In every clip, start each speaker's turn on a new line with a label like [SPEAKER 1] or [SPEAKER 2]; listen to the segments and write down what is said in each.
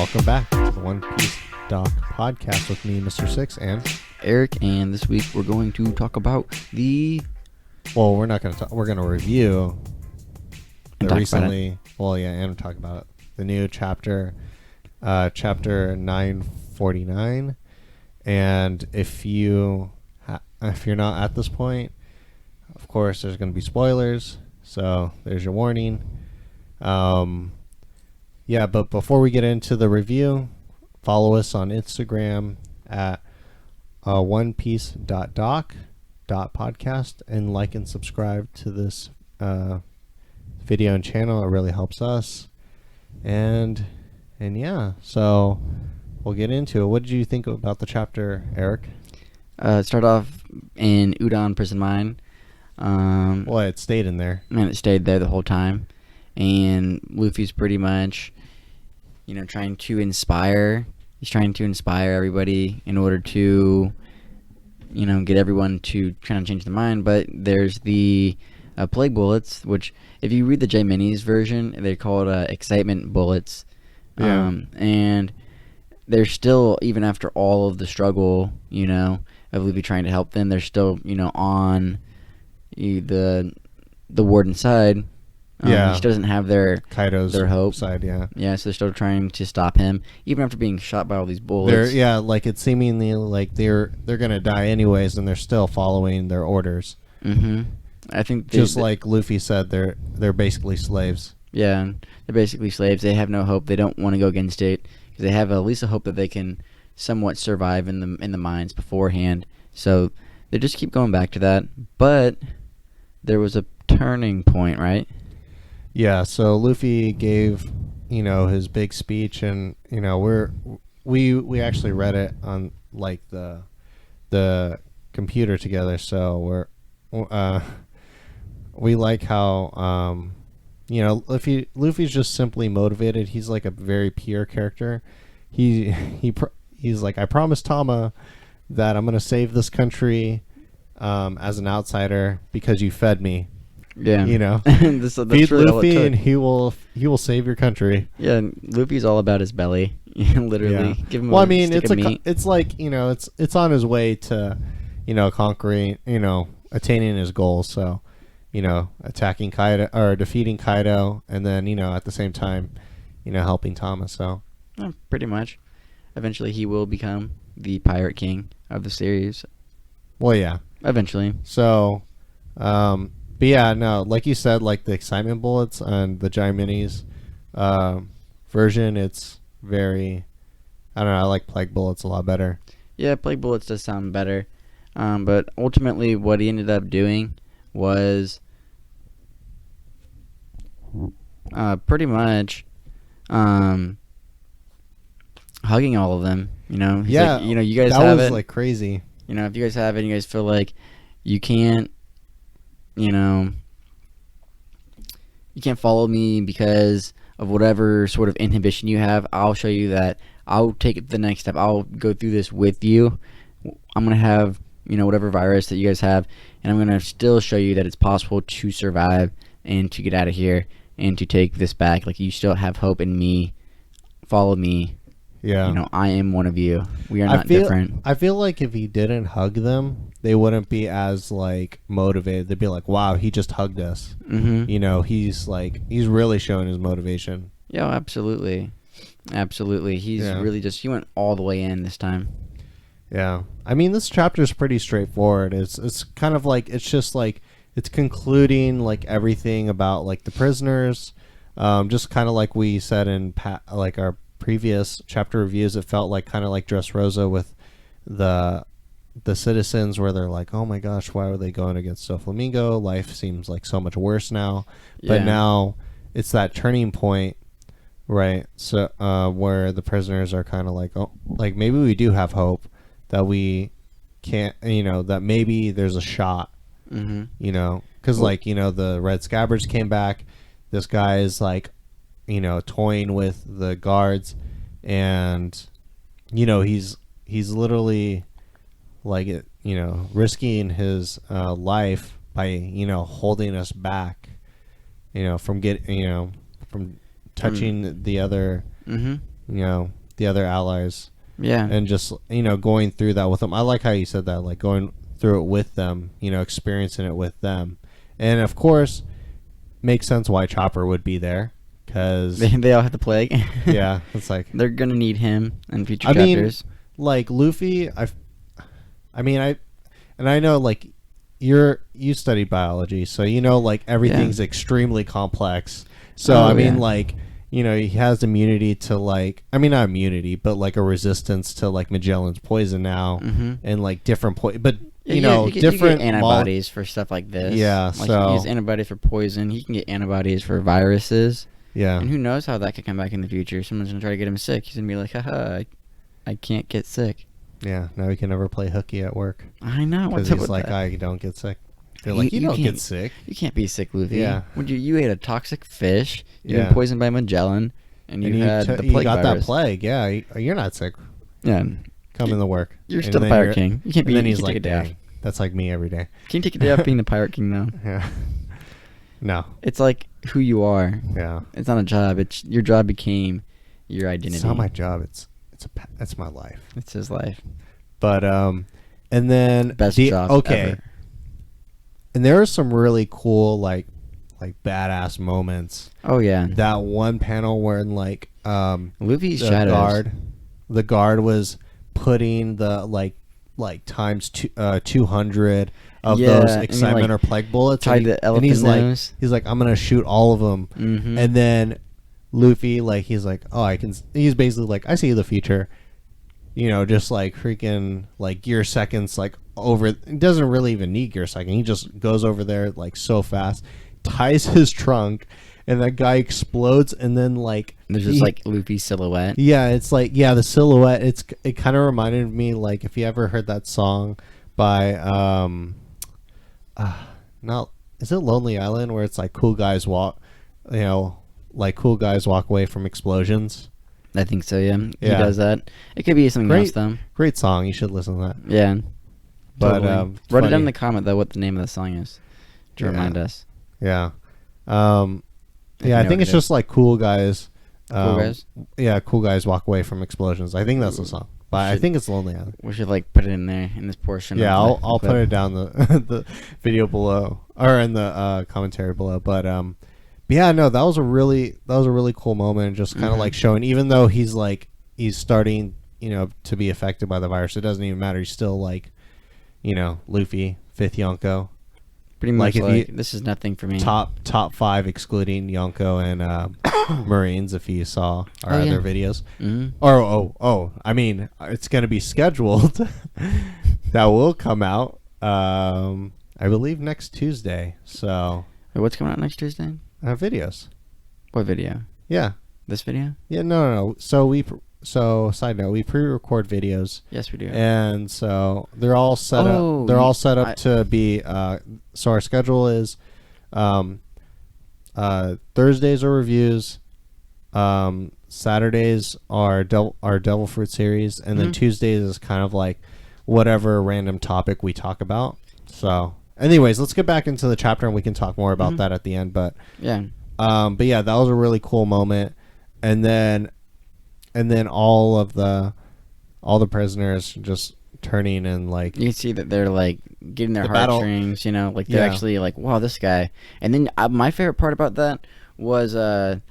[SPEAKER 1] welcome back to the One Piece Doc podcast with me, Mr. Six, and
[SPEAKER 2] Erik, and this week we're going to talk about
[SPEAKER 1] we're not going to talk, we're going to review
[SPEAKER 2] and
[SPEAKER 1] the
[SPEAKER 2] talk
[SPEAKER 1] recently, and talk about the new chapter 949. And if you're not at this point, of course, there's going to be spoilers. So there's your warning. But before we get into the review, follow us on Instagram at onepiece.doc.podcast and like and subscribe to this video and channel. It really helps us. And so we'll get into it. What did you think about the chapter, Erik?
[SPEAKER 2] Start off in Udon Prison Mine.
[SPEAKER 1] It stayed in there.
[SPEAKER 2] And it stayed there the whole time. And Luffy's pretty much, trying to inspire. He's trying to inspire everybody in order to, get everyone to kind of change their mind. But there's the plague bullets, which if you read the J Minis version, they call it excitement bullets.
[SPEAKER 1] Yeah.
[SPEAKER 2] And they're still, even after all of the struggle, of Luffy trying to help them, they're still, on the warden's side. He doesn't have
[SPEAKER 1] Kaido's
[SPEAKER 2] their hope
[SPEAKER 1] side. Yeah,
[SPEAKER 2] so they're still trying to stop him, even after being shot by all these bullets.
[SPEAKER 1] It's seemingly like they're gonna die anyways, and they're still following their orders.
[SPEAKER 2] Mm-hmm. I think
[SPEAKER 1] like Luffy said, they're basically slaves.
[SPEAKER 2] Yeah, they're basically slaves. They have no hope. They don't want to go against it because they have at least a hope that they can somewhat survive in the mines beforehand. So they just keep going back to that. But there was a turning point, right?
[SPEAKER 1] Yeah, so Luffy gave, his big speech, and we actually read it on like the computer together. So we like how Luffy's just simply motivated. He's like a very pure character. He's like, I promised Tama that I'm gonna save this country as an outsider because you fed me.
[SPEAKER 2] Yeah,
[SPEAKER 1] that's feed
[SPEAKER 2] really
[SPEAKER 1] Luffy and he will save your country.
[SPEAKER 2] Yeah, Luffy's all about his belly. Literally, give him.
[SPEAKER 1] It's like it's on his way to, conquering, attaining his goals. So, attacking Kaido or defeating Kaido, and then at the same time, helping Thomas. So,
[SPEAKER 2] pretty much, eventually he will become the Pirate King of the series.
[SPEAKER 1] Well, yeah,
[SPEAKER 2] eventually.
[SPEAKER 1] So, but yeah, no, like you said, like the excitement bullets on the Giant Minis version, it's very, I don't know, I like plague bullets a lot better.
[SPEAKER 2] Yeah, plague bullets does sound better. But ultimately what he ended up doing was pretty much hugging all of them. He's like, you guys have it. That was
[SPEAKER 1] like crazy.
[SPEAKER 2] If you guys have it and you guys feel like you can't, you can't follow me because of whatever sort of inhibition you have, I'll show you that I'll take the next step. I'll go through this with you. I'm going to have, whatever virus that you guys have, and I'm going to still show you that it's possible to survive and to get out of here and to take this back. Like, you still have hope in me. Follow me.
[SPEAKER 1] Yeah.
[SPEAKER 2] I am one of you. We are not different.
[SPEAKER 1] I feel like if he didn't hug them, they wouldn't be as like motivated. They'd be like, "Wow, he just hugged us."
[SPEAKER 2] Mm-hmm.
[SPEAKER 1] He's really showing his motivation.
[SPEAKER 2] Yeah, absolutely. He's really he went all the way in this time.
[SPEAKER 1] Yeah. I mean, this chapter is pretty straightforward. It's kind of like it's concluding like everything about like the prisoners. Just kind of like we said in like our previous chapter reviews, it felt like kind of like Dressrosa with the citizens, where they're like, oh my gosh, why were they going against Doflamingo? Life seems like so much worse now. But now it's that turning point, right? So where the prisoners are kind of like, oh, like maybe we do have hope that we can't, that maybe there's a shot, because the Red Scabbards came back. This guy is like, toying with the guards, and he's literally like risking his life by holding us back, from touching the other the other allies,
[SPEAKER 2] Yeah.
[SPEAKER 1] and just going through that with them. I like how you said that, like going through it with them, experiencing it with them, and of course, makes sense why Chopper would be there, because
[SPEAKER 2] They all have the plague.
[SPEAKER 1] yeah, it's like
[SPEAKER 2] They're gonna need him in future
[SPEAKER 1] I mean,
[SPEAKER 2] chapters.
[SPEAKER 1] like Luffy, I know like you studied biology, so like everything's extremely complex. So
[SPEAKER 2] Oh,
[SPEAKER 1] I mean,
[SPEAKER 2] yeah.
[SPEAKER 1] like he has immunity to like not immunity, but like a resistance to like Magellan's poison now,
[SPEAKER 2] Mhm.
[SPEAKER 1] and like different but
[SPEAKER 2] Yeah, you get
[SPEAKER 1] different
[SPEAKER 2] antibodies for stuff like this.
[SPEAKER 1] Yeah,
[SPEAKER 2] like
[SPEAKER 1] so-
[SPEAKER 2] he gets antibodies for poison. He can get antibodies for viruses.
[SPEAKER 1] yeah,
[SPEAKER 2] And who knows how that could come back in the future? Someone's gonna try to get him sick. He's gonna be like, haha, I can't get sick.
[SPEAKER 1] yeah. Now he can never play hooky at work
[SPEAKER 2] I know.
[SPEAKER 1] because
[SPEAKER 2] What's up
[SPEAKER 1] he's
[SPEAKER 2] with
[SPEAKER 1] like,
[SPEAKER 2] that?
[SPEAKER 1] I don't get sick. They're like, you don't
[SPEAKER 2] can't-
[SPEAKER 1] get sick.
[SPEAKER 2] You can't be sick, Luffy.
[SPEAKER 1] Yeah.
[SPEAKER 2] Would you ate a toxic fish. You've
[SPEAKER 1] Yeah.
[SPEAKER 2] been poisoned by Magellan, and you had the
[SPEAKER 1] you
[SPEAKER 2] plague
[SPEAKER 1] got
[SPEAKER 2] virus.
[SPEAKER 1] that plague. Yeah, you're not sick.
[SPEAKER 2] Yeah.
[SPEAKER 1] Come in the work.
[SPEAKER 2] You're
[SPEAKER 1] And
[SPEAKER 2] still the
[SPEAKER 1] then
[SPEAKER 2] Pirate
[SPEAKER 1] you're-
[SPEAKER 2] King. You can't be.
[SPEAKER 1] And then
[SPEAKER 2] you
[SPEAKER 1] he's
[SPEAKER 2] can
[SPEAKER 1] like,
[SPEAKER 2] take a day off.
[SPEAKER 1] dang, that's like me every day.
[SPEAKER 2] Can you take a day off being the Pirate King though?
[SPEAKER 1] Yeah. No.
[SPEAKER 2] It's like who you are.
[SPEAKER 1] Yeah.
[SPEAKER 2] It's not a job. It's your job became your identity.
[SPEAKER 1] It's not my job. It's my life.
[SPEAKER 2] It's his life.
[SPEAKER 1] But and then
[SPEAKER 2] Best job ever.
[SPEAKER 1] And there are some really cool like badass moments.
[SPEAKER 2] Oh yeah.
[SPEAKER 1] That one panel where like
[SPEAKER 2] Luffy's
[SPEAKER 1] the
[SPEAKER 2] shadows.
[SPEAKER 1] guard was putting the like times 200 of
[SPEAKER 2] Yeah,
[SPEAKER 1] those
[SPEAKER 2] and he,
[SPEAKER 1] excitement
[SPEAKER 2] like,
[SPEAKER 1] or plague bullets,
[SPEAKER 2] tied
[SPEAKER 1] and,
[SPEAKER 2] the elephant
[SPEAKER 1] he's
[SPEAKER 2] nose.
[SPEAKER 1] like I'm gonna shoot all of them.
[SPEAKER 2] Mhm.
[SPEAKER 1] And then Luffy, like, he's like, oh, he's basically like, I see the future, just like freaking like gear seconds, like over. It doesn't really even need gear second. He just goes over there like so fast, ties his trunk, and that guy explodes, and then like
[SPEAKER 2] There's just like Luffy's silhouette.
[SPEAKER 1] yeah, it's like the silhouette. It kind of reminded me, like, if you ever heard that song by not, is it Lonely Island, where it's like cool guys walk, like cool guys walk away from explosions.
[SPEAKER 2] I think so. Yeah. He
[SPEAKER 1] Yeah.
[SPEAKER 2] does that. It could be something else though.
[SPEAKER 1] Great song. You should listen to that.
[SPEAKER 2] Yeah.
[SPEAKER 1] But
[SPEAKER 2] Totally.
[SPEAKER 1] it's
[SPEAKER 2] Write it down
[SPEAKER 1] funny.
[SPEAKER 2] in the comment though what the name of the song is to
[SPEAKER 1] Yeah.
[SPEAKER 2] remind us.
[SPEAKER 1] Yeah.
[SPEAKER 2] If
[SPEAKER 1] Yeah,
[SPEAKER 2] you
[SPEAKER 1] I
[SPEAKER 2] know
[SPEAKER 1] think
[SPEAKER 2] what
[SPEAKER 1] it's
[SPEAKER 2] it is.
[SPEAKER 1] just like cool guys.
[SPEAKER 2] Cool guys.
[SPEAKER 1] Yeah, cool guys walk away from explosions. I think that's the song. But I
[SPEAKER 2] Should-
[SPEAKER 1] think it's Lonely Island.
[SPEAKER 2] We should like put it in there in this portion.
[SPEAKER 1] Yeah,
[SPEAKER 2] of the
[SPEAKER 1] I'll
[SPEAKER 2] clip.
[SPEAKER 1] put it down the the video below, or in the commentary below. But yeah, no, that was a really cool moment, just kind of like showing, even though he's starting, to be affected by the virus, it doesn't even matter. He's still like, Luffy, fifth Yonko,
[SPEAKER 2] Pretty much
[SPEAKER 1] like, if you-
[SPEAKER 2] this is nothing for me.
[SPEAKER 1] top 5 excluding Yonko and Marines, if you saw our
[SPEAKER 2] Oh, yeah.
[SPEAKER 1] other videos.
[SPEAKER 2] hmm
[SPEAKER 1] Oh, I mean, it's going to be scheduled. That will come out, I believe, next Tuesday. So,
[SPEAKER 2] Wait, what's coming out next Tuesday?
[SPEAKER 1] videos.
[SPEAKER 2] What video?
[SPEAKER 1] Yeah.
[SPEAKER 2] This video?
[SPEAKER 1] Yeah, no. So, side note, we pre-record videos.
[SPEAKER 2] Yes, we do.
[SPEAKER 1] And so they're all set
[SPEAKER 2] Oh,
[SPEAKER 1] up. They're all set up
[SPEAKER 2] I-
[SPEAKER 1] to be. So our schedule is, Thursdays are reviews, Saturdays are Devil Fruit series, and then
[SPEAKER 2] Mhm.
[SPEAKER 1] Tuesdays is kind of like whatever random topic we talk about. So, anyways, let's get back into the chapter, and we can talk more about
[SPEAKER 2] Mhm.
[SPEAKER 1] that at the end. But
[SPEAKER 2] Yeah.
[SPEAKER 1] but yeah, that was a really cool moment, and then all the prisoners just turning and like
[SPEAKER 2] You can see that they're like getting their
[SPEAKER 1] The battle-
[SPEAKER 2] heartstrings, like they're
[SPEAKER 1] Yeah.
[SPEAKER 2] actually like, wow, this guy. And then my favorite part about that was Mr.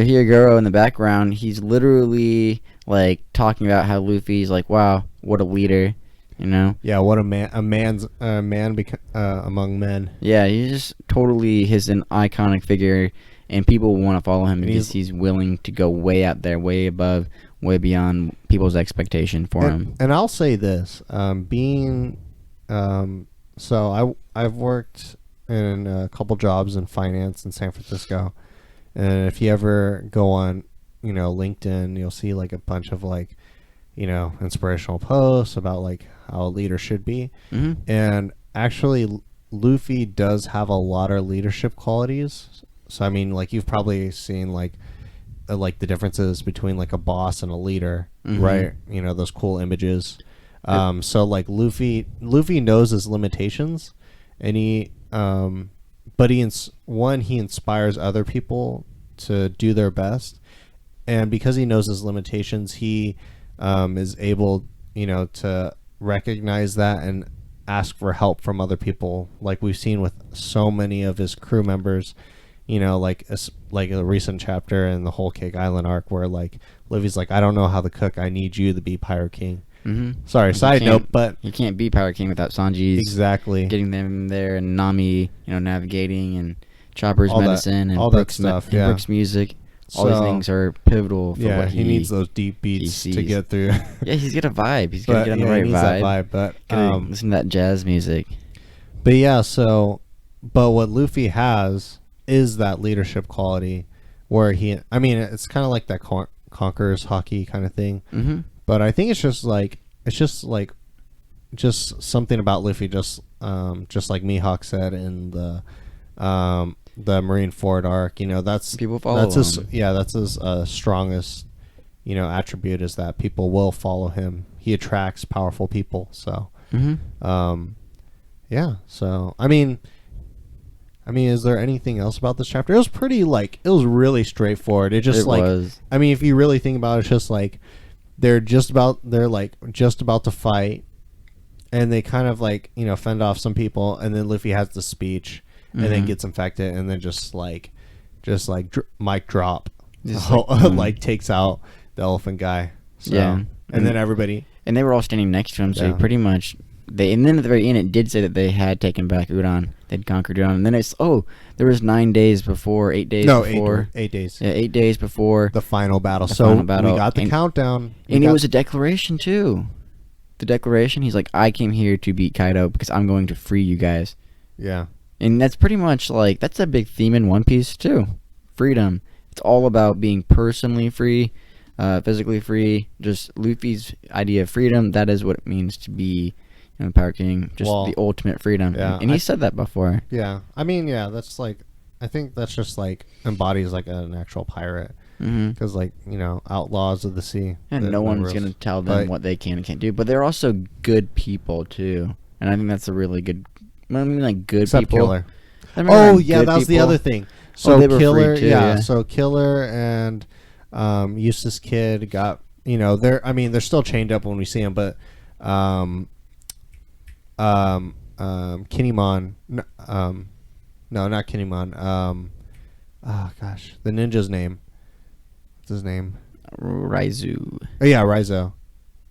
[SPEAKER 2] Hyogoro in the background. He's literally like talking about how Luffy's like, wow, what a leader,
[SPEAKER 1] yeah, what a man among men.
[SPEAKER 2] Yeah, he's just totally an iconic figure, and people want to follow him
[SPEAKER 1] And
[SPEAKER 2] because he's willing to go way out there, way above, way beyond people's expectation for him.
[SPEAKER 1] And I'll say this, so I've worked in a couple jobs in finance in San Francisco, and if you ever go on, LinkedIn, you'll see like a bunch of like, inspirational posts about like how a leader should be,
[SPEAKER 2] hmm
[SPEAKER 1] and actually Luffy does have a lot of leadership qualities. So I mean, like, you've probably seen like the differences between like a boss and a leader,
[SPEAKER 2] Mhm.
[SPEAKER 1] right? Those cool images. So like Luffy knows his limitations, and he but he inspires other people to do their best, and because he knows his limitations, he is able, to recognize that and ask for help from other people, like we've seen with so many of his crew members. Like a recent chapter in the Whole Cake Island arc where like Luffy's like, I don't know how to cook. I need you to be Pirate King.
[SPEAKER 2] Mm-hmm.
[SPEAKER 1] Sorry, side note, but
[SPEAKER 2] you can't be Pirate King without Sanji's
[SPEAKER 1] exactly
[SPEAKER 2] getting them there, and Nami, navigating, and Chopper's
[SPEAKER 1] all
[SPEAKER 2] medicine, and
[SPEAKER 1] all
[SPEAKER 2] Brook's
[SPEAKER 1] that stuff. Yeah,
[SPEAKER 2] Brook's music. All these things are pivotal for what
[SPEAKER 1] he needs those deep beats to get through.
[SPEAKER 2] Yeah, he's got a vibe. He's got to get on the right
[SPEAKER 1] he needs
[SPEAKER 2] vibe.
[SPEAKER 1] that vibe. But
[SPEAKER 2] listen to that jazz music.
[SPEAKER 1] But yeah, but what Luffy has is that leadership quality, where it's kind of like that Conqueror's hockey kind of thing.
[SPEAKER 2] Mm-hmm.
[SPEAKER 1] But I think it's just something about Luffy, just like Mihawk said in the Marineford arc. That's
[SPEAKER 2] people follow him.
[SPEAKER 1] That's his strongest attribute, is that people will follow him. He attracts powerful people. So yeah. So I mean, is there anything else about this chapter? It was really straightforward. It was. I mean, if you really think about it, it's just like they're just about to fight, and they kind of fend off some people, and then Luffy has the speech, and then gets infected, and then just mic drop, takes out the elephant guy. So,
[SPEAKER 2] yeah,
[SPEAKER 1] and then everybody,
[SPEAKER 2] and they were all standing next to him, so pretty much. And then at the very end, it did say that they had taken back Udon. They'd conquered Udon. And then there was 8 days before. 8 days.
[SPEAKER 1] No, 8 days.
[SPEAKER 2] Yeah, 8 days before.
[SPEAKER 1] The final battle. We got the countdown.
[SPEAKER 2] And it was a declaration, too. The declaration, he's like, I came here to beat Kaido because I'm going to free you guys.
[SPEAKER 1] Yeah.
[SPEAKER 2] And that's pretty much that's a big theme in One Piece, too. Freedom. It's all about being personally free, physically free. Just Luffy's idea of freedom, that is what it means to be Pirate King, just the ultimate freedom. Yeah, and he said that before.
[SPEAKER 1] Yeah, I mean, that's I think that's just embodies an actual pirate, because outlaws of the sea.
[SPEAKER 2] And no one's gonna tell them what they can and can't do. But they're also good people too, and I think that's a really good. I mean, good
[SPEAKER 1] except
[SPEAKER 2] people.
[SPEAKER 1] Killer. Oh yeah, that was the other thing. So Killer,
[SPEAKER 2] too,
[SPEAKER 1] so Killer and Eustace Kid got they're still chained up when we see them, but Kinemon, no, not Kinemon. Oh gosh, the ninja's name. What's his name?
[SPEAKER 2] Raizu.
[SPEAKER 1] Oh yeah, Raizo.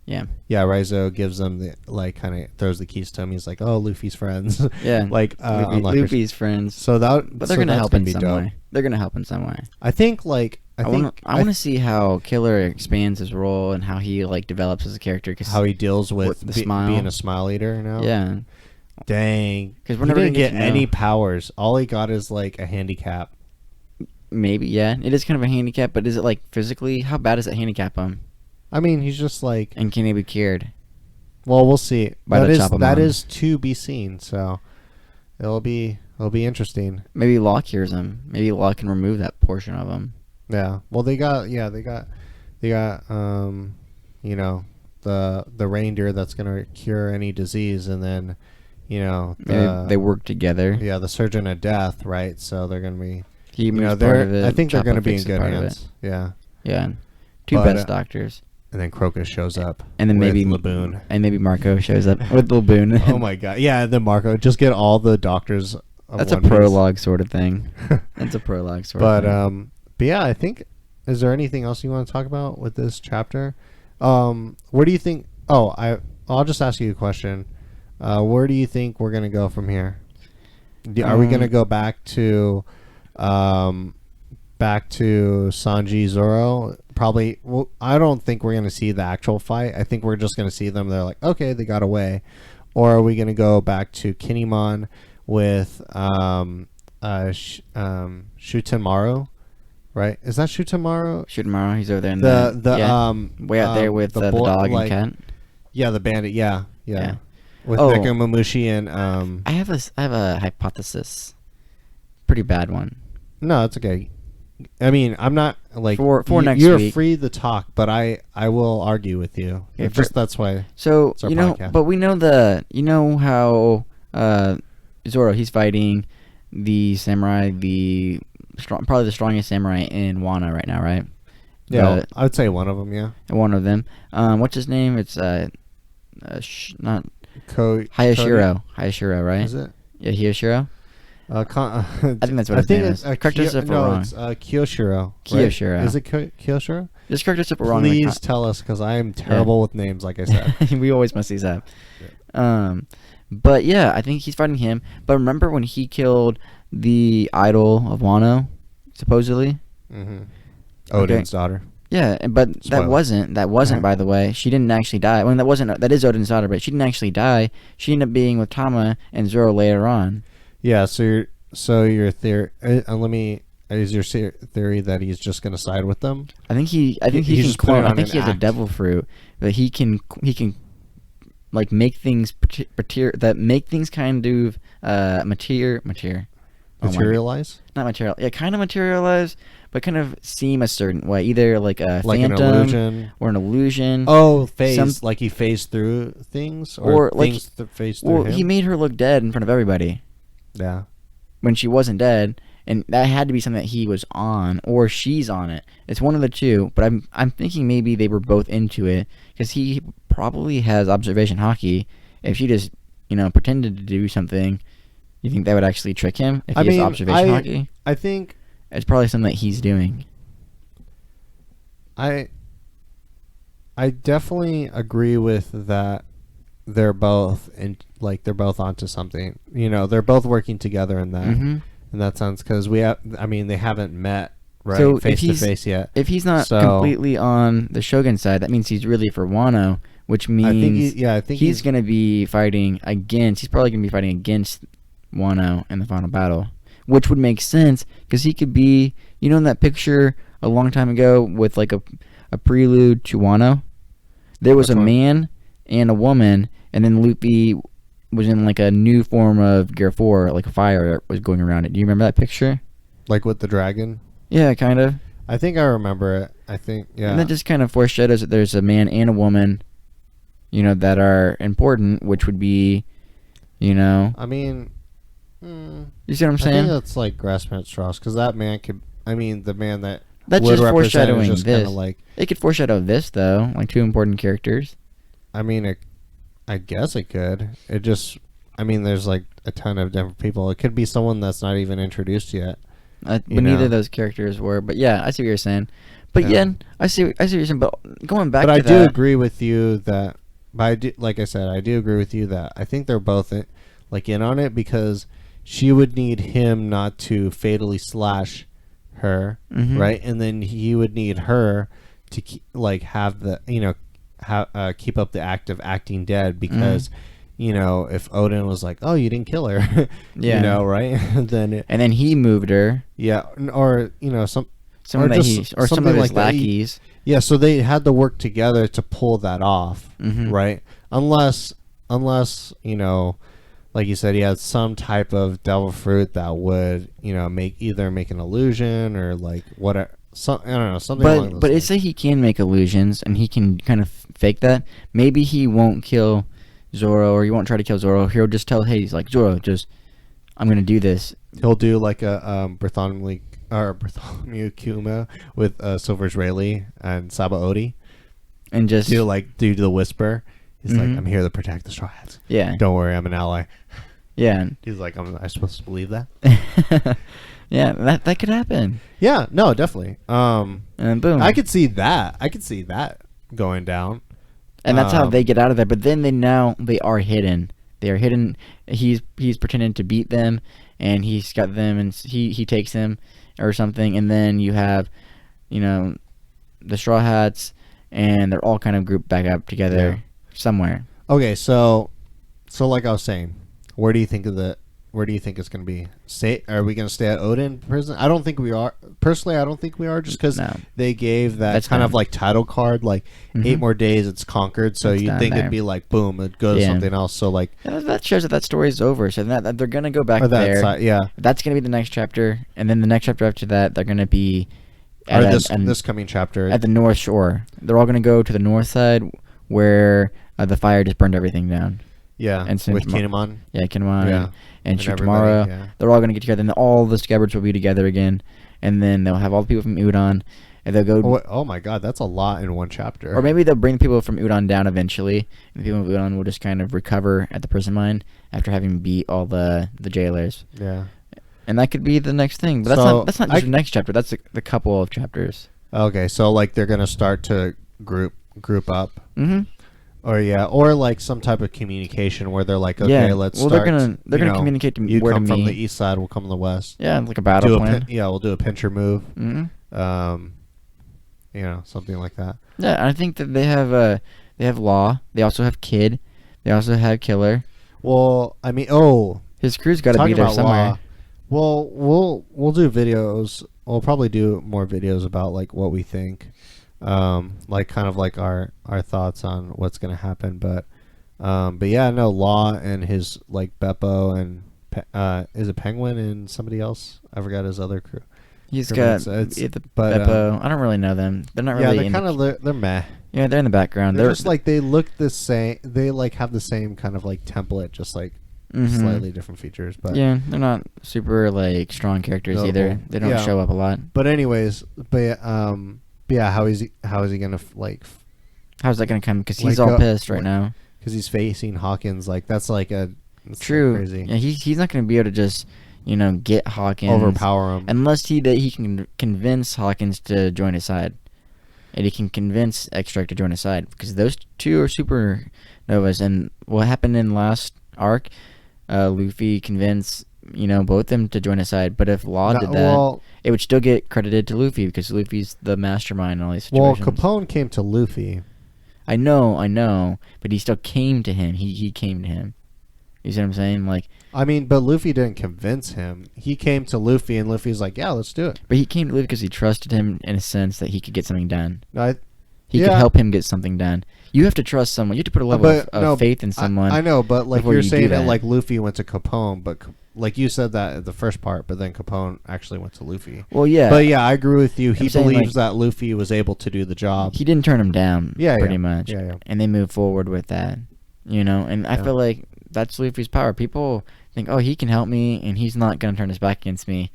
[SPEAKER 2] Yeah.
[SPEAKER 1] Yeah, Raizo gives them the kind of throws the keys to him. He's like, "Oh, Luffy's friends."
[SPEAKER 2] Yeah.
[SPEAKER 1] Luffy's
[SPEAKER 2] friends.
[SPEAKER 1] So
[SPEAKER 2] but they're gonna help in some way. They're gonna help in some way.
[SPEAKER 1] I think I
[SPEAKER 2] want to see how Killer expands his role and how he develops as a character.
[SPEAKER 1] How he deals with being a smile eater now.
[SPEAKER 2] Yeah.
[SPEAKER 1] Dang. Because he didn't get any powers. All he got is a handicap.
[SPEAKER 2] Maybe, yeah. It is kind of a handicap, but is it physically? How bad does that handicap him?
[SPEAKER 1] I mean, he's just
[SPEAKER 2] And can he be cured?
[SPEAKER 1] Well, we'll see. That is to be seen. So it'll be interesting.
[SPEAKER 2] Maybe Law cures him. Maybe Law can remove that portion of him.
[SPEAKER 1] Yeah. Well, they got the reindeer that's gonna cure any disease, and then
[SPEAKER 2] they work together.
[SPEAKER 1] Yeah, the surgeon of death, right? So they're gonna be.
[SPEAKER 2] I
[SPEAKER 1] think they're gonna be in good hands. Yeah.
[SPEAKER 2] Yeah. Two best doctors.
[SPEAKER 1] And then Crocus shows up.
[SPEAKER 2] And then maybe
[SPEAKER 1] Laboon.
[SPEAKER 2] And maybe Marco shows up with Laboon.
[SPEAKER 1] Oh my god. Yeah, then Marco. Just get all the doctors of
[SPEAKER 2] That's a prologue sort of thing. That's a prologue sort of thing.
[SPEAKER 1] But yeah, I think, is there anything else you want to talk about with this chapter? Where do you think, I'll just ask you a question. Where do you think we're going to go from here? Are we going to go back to Sanji Zoro? Probably. Well, I don't think we're going to see the actual fight. I think we're just going to see them. They're like, okay, they got away. Or are we going to go back to Kinemon with Shutamaru? Right? Is that Shutamaru?
[SPEAKER 2] Shutamaru, he's over there in way out there with the dog and cat.
[SPEAKER 1] Yeah, the bandit. Yeah. With Nekomamushi and
[SPEAKER 2] I have a hypothesis. Pretty bad one.
[SPEAKER 1] No, it's okay. I mean, I'm not
[SPEAKER 2] for next
[SPEAKER 1] you're
[SPEAKER 2] week.
[SPEAKER 1] Free to talk, but I will argue with you.
[SPEAKER 2] Okay,
[SPEAKER 1] that's why.
[SPEAKER 2] So
[SPEAKER 1] podcast.
[SPEAKER 2] But we know how Zoro, he's fighting the samurai, probably the strongest samurai in Wano right now, right?
[SPEAKER 1] Yeah, I would say one of them. Yeah,
[SPEAKER 2] one of them. What's his name? It's not Hayashiro. Hayashiro, right?
[SPEAKER 1] Is it?
[SPEAKER 2] Yeah, Hayashiro.
[SPEAKER 1] I
[SPEAKER 2] think that's what his name is. Correct us if we're wrong.
[SPEAKER 1] It's Kiyoshiro.
[SPEAKER 2] Kiyoshiro.
[SPEAKER 1] Right? Is it Kiyoshiro?
[SPEAKER 2] Just correct us if we're wrong.
[SPEAKER 1] Please tell us, because I am terrible with names, like I said.
[SPEAKER 2] We always mess these up.
[SPEAKER 1] Yeah.
[SPEAKER 2] But yeah, I think he's fighting him. But remember when he killed the idol of Wano, supposedly?
[SPEAKER 1] Mm-hmm. Odin's daughter.
[SPEAKER 2] Yeah, but
[SPEAKER 1] Spoiler.
[SPEAKER 2] that wasn't by the way. She didn't actually die. Well, that is Odin's daughter, but she didn't actually die. She ended up being with Tama and Zoro later on.
[SPEAKER 1] Yeah, so your theory, is your theory that he's just going to side with them?
[SPEAKER 2] I think he can
[SPEAKER 1] just
[SPEAKER 2] clone.
[SPEAKER 1] put it
[SPEAKER 2] I
[SPEAKER 1] on
[SPEAKER 2] think
[SPEAKER 1] an
[SPEAKER 2] he has a
[SPEAKER 1] act.
[SPEAKER 2] devil fruit, but he can like make things make things kind of
[SPEAKER 1] Materialize?
[SPEAKER 2] not material. Yeah, kind of materialize, but kind of seem a certain way, either like a
[SPEAKER 1] Like
[SPEAKER 2] phantom
[SPEAKER 1] an illusion?
[SPEAKER 2] or an illusion.
[SPEAKER 1] Oh, phase, like he phased through things?
[SPEAKER 2] Or like
[SPEAKER 1] things phased through him?
[SPEAKER 2] he made her look dead in front of everybody
[SPEAKER 1] Yeah.
[SPEAKER 2] when she wasn't dead, and that had to be something that he was on, or she's on it. It's one of the two, but I'm thinking maybe they were both into it, because he probably has observation hockey. If she just pretended to do something, you think that would actually trick him if he has observation hockey?
[SPEAKER 1] I think
[SPEAKER 2] It's probably something that he's doing.
[SPEAKER 1] I definitely agree with that. They're both they're both onto something. They're both working together in that in that sense, because they haven't met face to face yet.
[SPEAKER 2] If he's not completely on the Shogun side, that means he's really for Wano, which means
[SPEAKER 1] I think
[SPEAKER 2] he's going to be fighting against. He's probably going to be fighting against Wano in the final battle, which would make sense because he could be, in that picture a long time ago with like a prelude to Wano. There was a man and a woman, and then Luffy was in like a new form of Gear 4, like a fire was going around it. Do you remember that picture?
[SPEAKER 1] Like with the dragon?
[SPEAKER 2] Yeah, kind of.
[SPEAKER 1] I think I remember it. I think, yeah.
[SPEAKER 2] And that just kind of foreshadows that there's a man and a woman, that are important, which would be,
[SPEAKER 1] I mean,
[SPEAKER 2] you see what I'm saying?
[SPEAKER 1] I think that's like grasping at straws, because that man could, the man that
[SPEAKER 2] that's
[SPEAKER 1] would
[SPEAKER 2] just
[SPEAKER 1] represent
[SPEAKER 2] foreshadowing
[SPEAKER 1] is just
[SPEAKER 2] this.
[SPEAKER 1] like,
[SPEAKER 2] it could foreshadow this, though, like two important characters.
[SPEAKER 1] I guess it could. It just, there's like a ton of different people. It could be someone that's not even introduced yet.
[SPEAKER 2] But neither of those characters were. But yeah, I see what you're saying. But yeah, I see what you're saying. But going back to that.
[SPEAKER 1] But I do agree with you that, like I said, I do agree with you that I think they're both in on it, because she would need him not to fatally slash her, right? And then he would need her to have the, keep up the act of acting dead, because if Odin was like, oh, you didn't kill her, right? And then
[SPEAKER 2] he moved her,
[SPEAKER 1] or some of his
[SPEAKER 2] lackeys,
[SPEAKER 1] so they had to work together to pull that off, right? Unless like you said, he had some type of devil fruit that would make an illusion, or like whatever. I don't know, something along those
[SPEAKER 2] but
[SPEAKER 1] lines.
[SPEAKER 2] it's that he can make illusions, and he can kind of fake that. Maybe he won't kill Zoro, or he won't try to kill Zoro. He'll just tell, hey, he's like, Zoro, I'm going to do this.
[SPEAKER 1] He'll do like a Bartholomew Kuma with Silver Israeli and Sabaody,
[SPEAKER 2] and just
[SPEAKER 1] do the whisper. He's like, I'm here to protect the Straw Hats.
[SPEAKER 2] Yeah.
[SPEAKER 1] Don't worry, I'm an ally.
[SPEAKER 2] Yeah.
[SPEAKER 1] He's like, am I supposed to believe that?
[SPEAKER 2] Yeah, that could happen.
[SPEAKER 1] Yeah, no, definitely.
[SPEAKER 2] And boom.
[SPEAKER 1] I could see that. Going down.
[SPEAKER 2] And that's how they get out of there. But then they are hidden. They are hidden. He's pretending to beat them, and he's got them, and he takes them or something. And then you have, the Straw Hats, and they're all kind of grouped back up together somewhere.
[SPEAKER 1] Okay, so like I was saying, where do you think it's going to be? Are we going to stay at Odin prison? I don't think we are. Personally, I don't think we are, just because they gave that kind of like title card, like 8 more days, it's conquered. So you'd think it'd be like, boom, it'd go to something else. So like,
[SPEAKER 2] that shows that story is over. So that they're going to go back there. That's going to be the next chapter. And then the next chapter after that, they're going to be
[SPEAKER 1] this coming chapter
[SPEAKER 2] at the North Shore. They're all going to go to the north side where the fire just burned everything down.
[SPEAKER 1] Yeah,
[SPEAKER 2] and
[SPEAKER 1] with Kinemon.
[SPEAKER 2] Yeah, Kinemon and Shikamaru. Yeah. They're all going to get together, and all the scabbards will be together again. And then they'll have all the people from Udon, If they'll go,
[SPEAKER 1] Oh my God, that's a lot in one chapter.
[SPEAKER 2] or maybe they'll bring people from Udon down eventually, and the people of Udon will just kind of recover at the prison mine after having beat all the jailers.
[SPEAKER 1] Yeah.
[SPEAKER 2] And that could be the next thing. But that's not just the next chapter. That's the couple of chapters.
[SPEAKER 1] Okay, so like they're gonna start to group up.
[SPEAKER 2] Mm-hmm.
[SPEAKER 1] Or like some type of communication where they're like, okay, let's start.
[SPEAKER 2] They're gonna communicate to
[SPEAKER 1] you
[SPEAKER 2] where
[SPEAKER 1] come
[SPEAKER 2] to
[SPEAKER 1] from
[SPEAKER 2] meet.
[SPEAKER 1] the east side, we'll come from the west.
[SPEAKER 2] Yeah, like a battle plan.
[SPEAKER 1] We'll do a pincher move.
[SPEAKER 2] Mm-hmm.
[SPEAKER 1] Something like that.
[SPEAKER 2] Yeah, and I think that they have Law. They also have Kid. They also have Killer.
[SPEAKER 1] Well, I mean,
[SPEAKER 2] his crew's got to be there somewhere.
[SPEAKER 1] Law, well, we'll do videos. We'll probably do more videos about like what we think, like kind of like our thoughts on what's gonna happen. But yeah, no, Law and his like Beppo and is it Penguin and somebody else? I forgot his other crew.
[SPEAKER 2] He's got Beppo. I don't really know them. They're not really.
[SPEAKER 1] Yeah, they're kind of they're meh.
[SPEAKER 2] Yeah, they're in the background.
[SPEAKER 1] They're just like they look the same. They like have the same kind of like template, just like slightly different features. But
[SPEAKER 2] yeah, they're not super like strong characters either. They don't show up a lot.
[SPEAKER 1] But anyways, yeah, how is he gonna like?
[SPEAKER 2] How's that gonna come? Because he's all pissed right now.
[SPEAKER 1] Because he's facing Hawkins. Like that's
[SPEAKER 2] true.
[SPEAKER 1] Crazy.
[SPEAKER 2] Yeah, he's not gonna be able to just get Hawkins,
[SPEAKER 1] overpower him,
[SPEAKER 2] unless he can convince Hawkins to join his side, and he can convince Extract to join his side, because those two are supernovas. And what happened in last arc, Luffy convinced both of them to join his side. But if Law did that, it would still get credited to Luffy, because Luffy's the mastermind in all these situations.
[SPEAKER 1] Well, Capone came to Luffy.
[SPEAKER 2] I know, but he still came to him. He came to him. You see what I'm saying? Like,
[SPEAKER 1] I mean, but Luffy didn't convince him. He came to Luffy, and Luffy's like, "Yeah, let's do it."
[SPEAKER 2] But he came to Luffy because he trusted him in a sense that he could get something done. He
[SPEAKER 1] Yeah.
[SPEAKER 2] could help him get something done. You have to trust someone. You have to put a level of faith in someone.
[SPEAKER 1] I know, but like
[SPEAKER 2] before
[SPEAKER 1] you're
[SPEAKER 2] you
[SPEAKER 1] saying
[SPEAKER 2] do
[SPEAKER 1] that
[SPEAKER 2] that.
[SPEAKER 1] like Luffy went to Capone, but like you said that at the first part, but then Capone actually went to Luffy.
[SPEAKER 2] Well, yeah.
[SPEAKER 1] But yeah, I agree with you. He
[SPEAKER 2] I'm saying,
[SPEAKER 1] believes that Luffy was able to do the job.
[SPEAKER 2] He didn't turn him down, pretty
[SPEAKER 1] yeah.
[SPEAKER 2] much.
[SPEAKER 1] Yeah.
[SPEAKER 2] And they moved forward with that. And I feel like that's Luffy's power. People think, oh, he can help me, and he's not going to turn his back against me.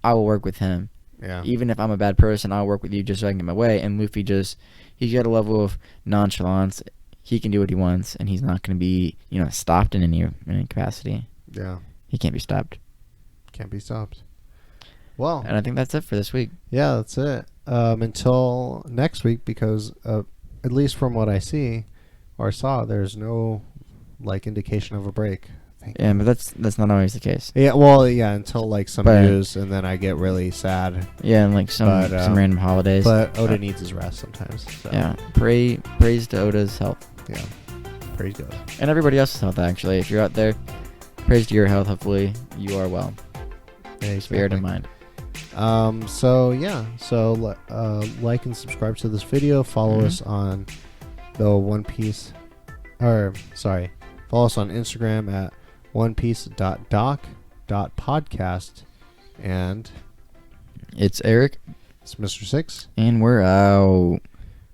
[SPEAKER 2] I will work with him.
[SPEAKER 1] Yeah.
[SPEAKER 2] Even if I'm a bad person, I'll work with you just so I can get my way. And Luffy he's got a level of nonchalance. He can do what he wants, and he's not going to be, stopped in any capacity.
[SPEAKER 1] Yeah.
[SPEAKER 2] He can't be stopped.
[SPEAKER 1] Can't be stopped. Well.
[SPEAKER 2] And I think that's it for this week.
[SPEAKER 1] Yeah, that's it. Until next week, because at least from what I see or saw, there's no like indication of a break.
[SPEAKER 2] Yeah, but that's not always the case.
[SPEAKER 1] Yeah, well, yeah, until like some news, and then I get really sad.
[SPEAKER 2] Yeah, and like some random holidays.
[SPEAKER 1] But Oda needs his rest sometimes. So.
[SPEAKER 2] Yeah, praise to Oda's health.
[SPEAKER 1] Yeah, praise to Oda.
[SPEAKER 2] And everybody else's health, actually. If you're out there, praise to your health. Hopefully you are well.
[SPEAKER 1] Yeah,
[SPEAKER 2] spirit and mind.
[SPEAKER 1] So like and subscribe to this video. Follow us on the One Piece, follow us on Instagram at onepiece.doc.podcast, and
[SPEAKER 2] it's Eric.
[SPEAKER 1] It's Mr. Six,
[SPEAKER 2] and we're out.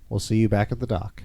[SPEAKER 1] We'll see you back at the dock.